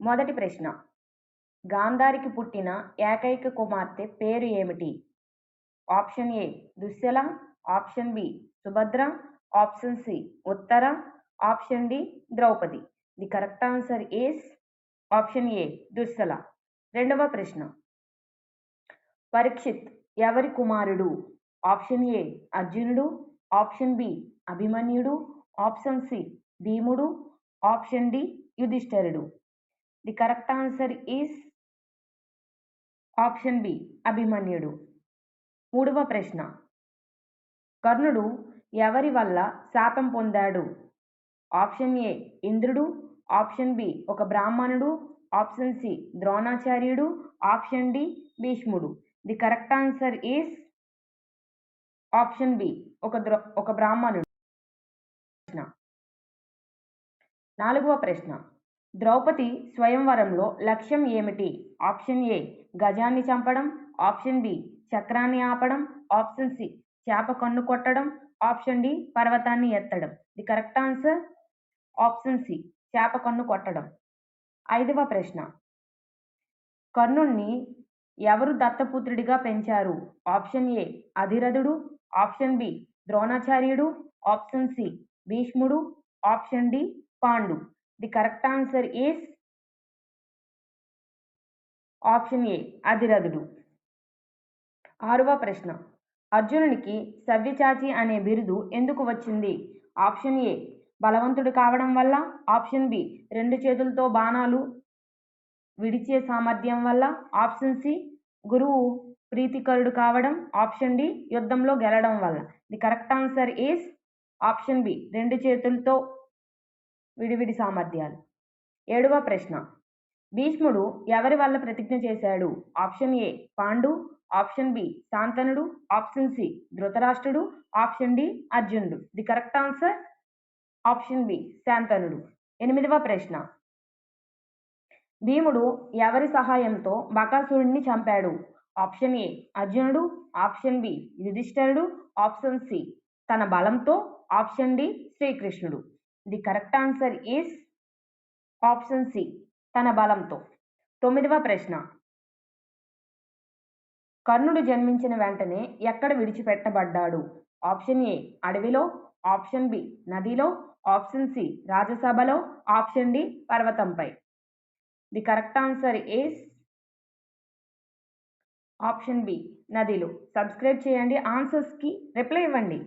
మొదటి ప్రశ్న. గాంధారికి పుట్టిన ఏకైక కుమార్తె పేరు ఏమిటి? Option A Dushala, option B Subhadra, option C Uttara, option D Draupadi. The correct answer is option A Dushala. రెండవ ప్రశ్న. పరీక్షిత్ ఎవరి కుమారుడు? ఆప్షన్ ఏ అర్జునుడు, ఆప్షన్ బి అభిమన్యుడు, ఆప్షన్ సి భీముడు, ఆప్షన్ డి యుధిష్ఠిరుడు. The correct answer is option B అభిమన్యుడు. మూడవ ప్రశ్న. కర్ణుడు ఎవరి వల్ల శాపం పొందాడు? ఆప్షన్ ఏ ఇంద్రుడు, ఆప్షన్ బి ఒక బ్రాహ్మణుడు, ఆప్షన్ సి ద్రోణాచార్యుడు, ఆప్షన్ డి భీష్ముడు. The correct answer is option B ఒక బ్రాహ్మణుడు. నాలుగవ ప్రశ్న. ద్రౌపది స్వయంవరంలో లక్ష్యం ఏమిటి? ఆప్షన్ ఏ గజాన్ని చంపడం, ఆప్షన్ బి చక్రాన్ని ఆపడం, ఆప్షన్ సి చేప కన్ను కొట్టడం, ఆప్షన్ డి పర్వతాన్ని ఎత్తడం. The correct answer option C చేప కన్ను కొట్టడం. ఐదవ ప్రశ్న. కర్ణుణ్ణి ఎవరు దత్తపుత్రుడిగా పెంచారు? ఆప్షన్ ఏ అధిరథుడు, ఆప్షన్ బి ద్రోణాచార్యుడు, ఆప్షన్ సి భీష్ముడు, option D Pandu. The correct answer is option A అధిరథుడు. ఆరవ ప్రశ్న. అర్జునునికి సవ్యచాచి అనే బిరుదు ఎందుకు వచ్చింది? ఆప్షన్ ఏ బలవంతుడు కావడం వల్ల, ఆప్షన్ బి రెండు చేతులతో బాణాలు విడిచే సామర్థ్యం వల్ల, ఆప్షన్ సి గురువు ప్రీతికరుడు కావడం, ఆప్షన్ డి యుద్ధంలో గెలవడం వల్ల. The correct answer is option B రెండు చేతులతో విడివిడి సామర్థ్యాలు. ఏడవ ప్రశ్న. భీష్ముడు ఎవరి వల్ల ప్రతిజ్ఞ చేశాడు? Option A Pandu, option B శాంతనుడు, ఆప్షన్ సి ధృతరాష్ట్రుడు, ఆప్షన్ డి అర్జునుడు. The correct answer option B శాంతనుడు. ఎనిమిదవ ప్రశ్న. భీముడు ఎవరి సహాయంతో బకాసురుడిని చంపాడు? ఆప్షన్ ఏ అర్జునుడు, ఆప్షన్ బి యుధిష్ఠిరుడు, ఆప్షన్ సి తన బలంతో, ఆప్షన్ డి శ్రీకృష్ణుడు. The correct answer is option C తన బలంతో. తొమ్మిదవ ప్రశ్న. కర్ణుడు జన్మించిన వెంటనే ఎక్కడ విడిచిపెట్టబడ్డాడు? ఆప్షన్ ఏ అడవిలో, ఆప్షన్ బి నదిలో, ఆప్షన్ సి రాజసభలో, ఆప్షన్ డి పర్వతంపై. The correct answer is option B నదిలో. సబ్స్క్రైబ్ చేయండి, ఆన్సర్స్కి రిప్లై ఇవ్వండి.